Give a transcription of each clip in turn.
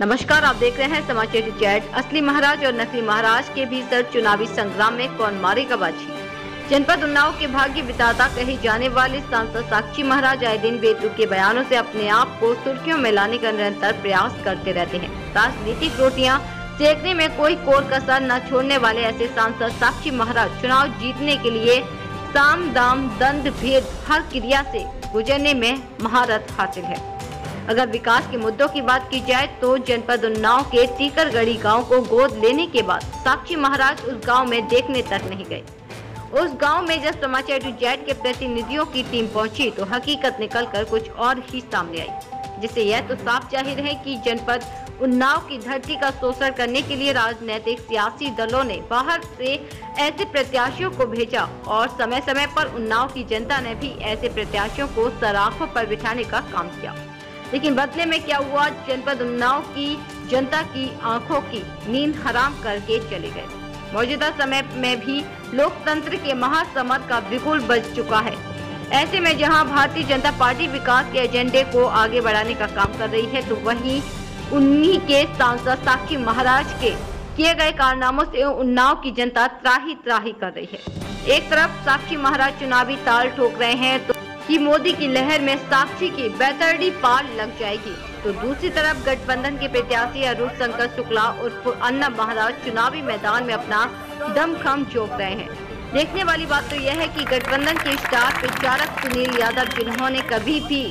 नमस्कार, आप देख रहे हैं समाचार चैट। असली महाराज और नकली महाराज के भीतर चुनावी संग्राम में कौन मारेगा बाजी। जनपद उन्नाव के भाग्य विधाता कही जाने वाले सांसद साक्षी महाराज आए दिन बेतुके के बयानों से अपने आप को सुर्खियों में लाने का निरंतर प्रयास करते रहते हैं। राजनीतिक रोटियां सेकने में कोई कोर कसर न छोड़ने वाले ऐसे सांसद साक्षी महाराज चुनाव जीतने के लिए साम दाम दंड भेद हर क्रिया से गुजरने में महारत हासिल है। अगर विकास के मुद्दों की बात की जाए तो जनपद उन्नाव के टीकरगढ़ी गांव को गोद लेने के बाद साक्षी महाराज उस गांव में देखने तक नहीं गए। उस गांव में जब समाचार चैट के प्रतिनिधियों की टीम पहुंची तो हकीकत निकलकर कुछ और ही सामने आई, जिससे यह तो साफ जाहिर है कि जनपद उन्नाव की धरती का शोषण करने के लिए राजनीतिक सियासी दलों ने बाहर से ऐसे प्रत्याशियों को भेजा और समय समय पर उन्नाव की जनता ने भी ऐसे प्रत्याशियों को सराखों पर बिठाने का काम किया। लेकिन बदले में क्या हुआ, जनपद उन्नाव की जनता की आंखों की नींद हराम करके चले गए। मौजूदा समय में भी लोकतंत्र के महासमर का बिगुल बज चुका है। ऐसे में जहां भारतीय जनता पार्टी विकास के एजेंडे को आगे बढ़ाने का काम कर रही है, तो वहीं उन्हीं के सांसद साक्षी महाराज के किए गए कारनामों से उन्नाव की जनता त्राही त्राही कर रही है। एक तरफ साक्षी महाराज चुनावी ताल ठोक रहे हैं तो कि मोदी की लहर में साक्षी की बैतरणी पार लग जाएगी, तो दूसरी तरफ गठबंधन के प्रत्याशी अरूण शंकर शुक्ला उर्फ अन्ना महाराज चुनावी मैदान में अपना दमखम झोंक रहे हैं। देखने वाली बात तो यह है कि गठबंधन के स्टार प्रचारक सुनील यादव, जिन्होंने कभी भी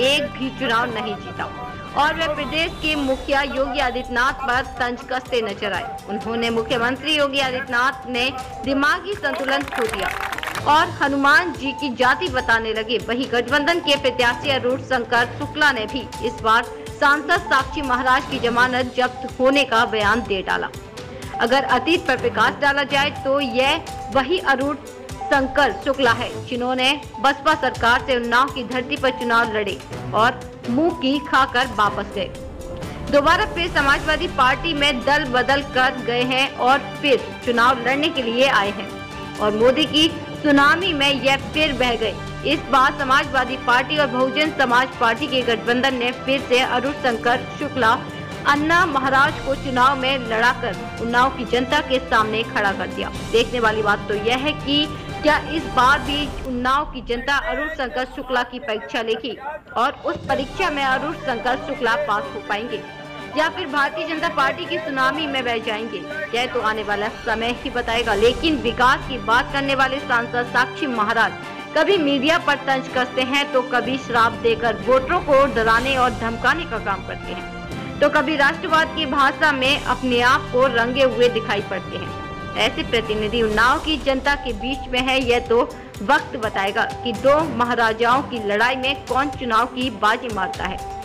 एक भी चुनाव नहीं जीता और वे प्रदेश के मुखिया योगी आदित्यनाथ पर तंज कसते नजर आए। उन्होंने मुख्यमंत्री योगी आदित्यनाथ ने दिमागी संतुलन खो दिया और हनुमान जी की जाति बताने लगे। वहीं गठबंधन के प्रत्याशी अरूण शंकर शुक्ला ने भी इस बार सांसद साक्षी महाराज की जमानत जब्त होने का बयान दे डाला। अगर अतीत पर प्रकाश डाला जाए तो यह वही अरूण शंकर शुक्ला है जिन्होंने बसपा सरकार से उन्नाव की धरती पर चुनाव लड़े और मुंह की खाकर वापस गए। दोबारा फिर समाजवादी पार्टी में दल बदल कर गए हैं और फिर चुनाव लड़ने के लिए आए हैं और मोदी की सुनामी में यह फिर बह गए। इस बार समाजवादी पार्टी और बहुजन समाज पार्टी के गठबंधन ने फिर से अरूण शंकर शुक्ला अन्ना महाराज को चुनाव में लड़ाकर उन्नाव की जनता के सामने खड़ा कर दिया। देखने वाली बात तो यह है कि क्या इस बार भी उन्नाव की जनता अरूण शंकर शुक्ला की परीक्षा लेगी और उस परीक्षा में अरूण शंकर शुक्ला पास हो पाएंगे या फिर भारतीय जनता पार्टी की सुनामी में बह जाएंगे। यह तो आने वाला समय ही बताएगा। लेकिन विकास की बात करने वाले सांसद साक्षी महाराज कभी मीडिया पर तंज कसते हैं तो कभी श्राप देकर वोटरों को डराने और धमकाने का काम करते हैं, तो कभी राष्ट्रवाद की भाषा में अपने आप को रंगे हुए दिखाई पड़ते हैं। ऐसे प्रतिनिधि उन्नाव की जनता के बीच में है। यह तो वक्त बताएगा कि दो महाराजाओं की लड़ाई में कौन चुनाव की बाजी मारता है।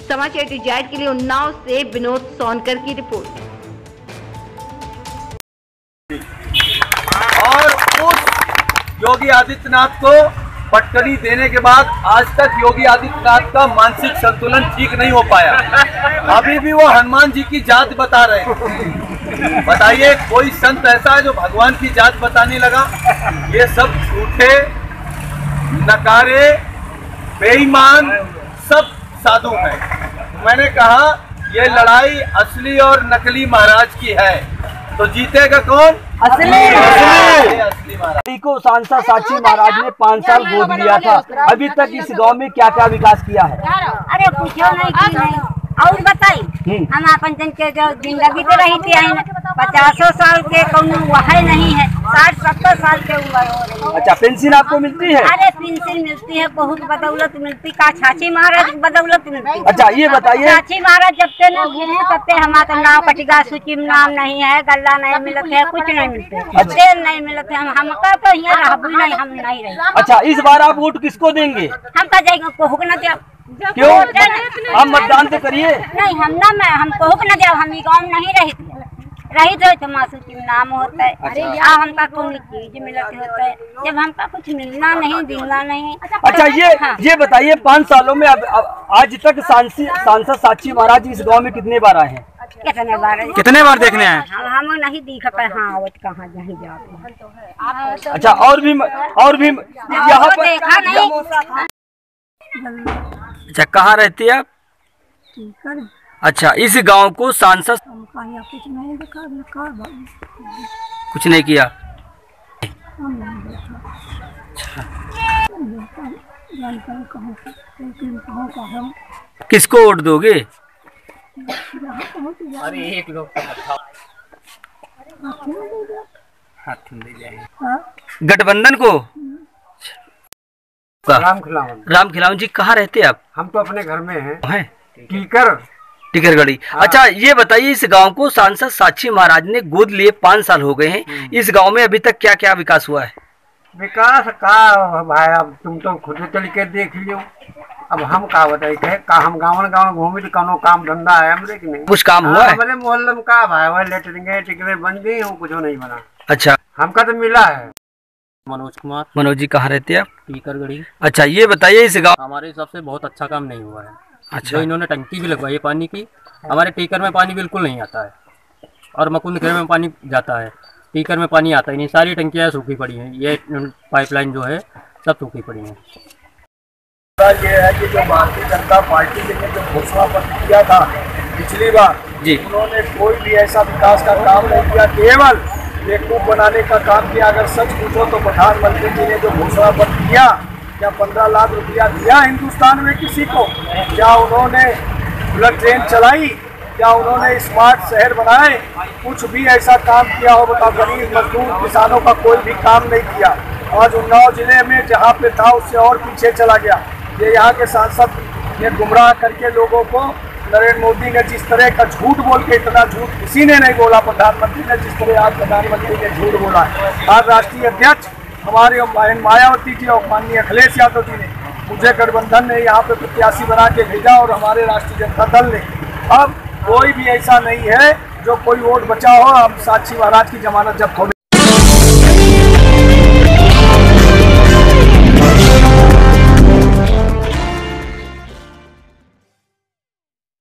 समाचार चैट के लिए उन्नाव से विनोद सोनकर की रिपोर्ट। और उस योगी आदित्यनाथ को पटकनी देने के बाद आज तक योगी आदित्यनाथ का मानसिक संतुलन ठीक नहीं हो पाया। अभी भी वो हनुमान जी की जात बता रहे हैं। बताइए, कोई संत ऐसा है जो भगवान की जात बताने लगा? ये सब झूठे, नकारे, बेईमान सब साधु हैं। मैंने कहा ये लड़ाई असली और नकली महाराज की है, तो जीतेगा कौन? असली महाराज को सांसद साक्षी महाराज ने 5 साल गोद लिया था। अभी तक इस गांव में क्या क्या विकास किया है? अरे कुछ नहीं और बताई, हम अपन जन के जो जिंदगी तो रही थी 50 साल के कौनो वह नहीं है, 60-70 साल के उम्र। अच्छा, पेंशन आपको मिलती है? अरे पेंशन मिलती है, बहुत बदौलत मिलती का साक्षी महाराज बदौलत मिलती। अच्छा, ये बताइए, साक्षी महाराज जब से न घूमे तब से हमारा नाम कटिगा सूची में नाम नहीं है, गल्ला नहीं मिलते है, कुछ नहीं मिलते, तेल नहीं मिलते। हमका तो यहाँ नहीं, हम नहीं रहे। अच्छा, इस बार आप वोट किसको देंगे? हम कह जाएंगे कोहुक न दिया। क्यों? आप मतदान तो करिए। नहीं, हम कोहुक न दिया, हम गाँव नहीं रही तो मासूची में नाम होता है। अरे हमका कोई चीज मिलती होता है, जब हमका कुछ मिलना नहीं, दिलना नहीं। अच्छा, ये बताइए, 5 सालों में आज तक सांसद साक्षी महाराज इस गांव में कितने बार आए हैं? कितने बार देखने आए? हम नहीं दिख पाए। हाँ, वो कहाँ नहीं जाते। अच्छा, और भी यहाँ पर देखा नहीं। अच्छा, कहाँ रहती है आप? अच्छा, इस गांव को सांसद कुछ नहीं किया। किसको वोट दोगे? अरे एक लोग गठबंधन को। राम खिलावन। राम खिलावन जी कहाँ रहते हैं आप? हम तो अपने घर में हैं। है टीकरगढ़ी। अच्छा, ये बताइए, इस गांव को सांसद साक्षी महाराज ने गोद लिए 5 साल हो गए हैं। इस गांव में अभी तक क्या क्या विकास हुआ है? विकास का भाई अब तुम तो खुद चल के देख लियो। अब हम का बताई का हम गाँव घूमी तो कौनो काम धंधा है हमरे की नहीं? कुछ काम हुआ है? हमारे मोहल्ले में का भाई वह लेटरिंग टिकरे बन गई, कुछ नहीं बना। अच्छा, हमका तो मिला है। मनोज कुमार। मनोज जी कहाँ रहते हैं आप? टीकरगढ़ी। अच्छा, ये बताइए, इस गाँव हमारे हिसाब से बहुत अच्छा काम नहीं हुआ है। अच्छा, जो इन्होंने टंकी भी लगवाई है पानी की, हमारे टीकर में पानी बिल्कुल नहीं आता है और मुकुंद खेर में पानी जाता है, टीकर में पानी आता ही नहीं। सारी टंकियाँ सूखी पड़ी हैं, ये पाइपलाइन जो है सब सूखी पड़ी हैं। ये है कि जो भारतीय जनता पार्टी ने जो घोषणा पत्र किया था पिछली बार जी, उन्होंने कोई भी ऐसा विकास का काम नहीं किया, केवल बेवकूफ बनाने का काम किया। अगर सच पूछो तो प्रधानमंत्री जी ने जो घोषणा पत्र किया, क्या 15 लाख रुपया दिया हिंदुस्तान में किसी को? क्या उन्होंने बुलेट ट्रेन चलाई? क्या उन्होंने स्मार्ट शहर बनाए? कुछ भी ऐसा काम किया हो बताओ? गरीब मजदूर किसानों का कोई भी काम नहीं किया। आज उन्नाव जिले में जहाँ पे था उससे और पीछे चला गया। ये यहाँ के सांसद ने गुमराह करके लोगों को, नरेंद्र मोदी ने जिस तरह का झूठ बोल के, इतना झूठ किसी ने नहीं बोला प्रधानमंत्री ने जिस तरह आज प्रधानमंत्री ने झूठ बोला। आज राष्ट्रीय अध्यक्ष हमारे बहन मायावती जी और माननीय अखिलेश यादव जी ने मुझे गठबंधन ने यहाँ पे प्रत्याशी बना के भेजा और हमारे राष्ट्रीय जनता दल ने। अब कोई भी ऐसा नहीं है जो कोई वोट बचा हो। हम साक्षी महाराज की जमानत जब्त हो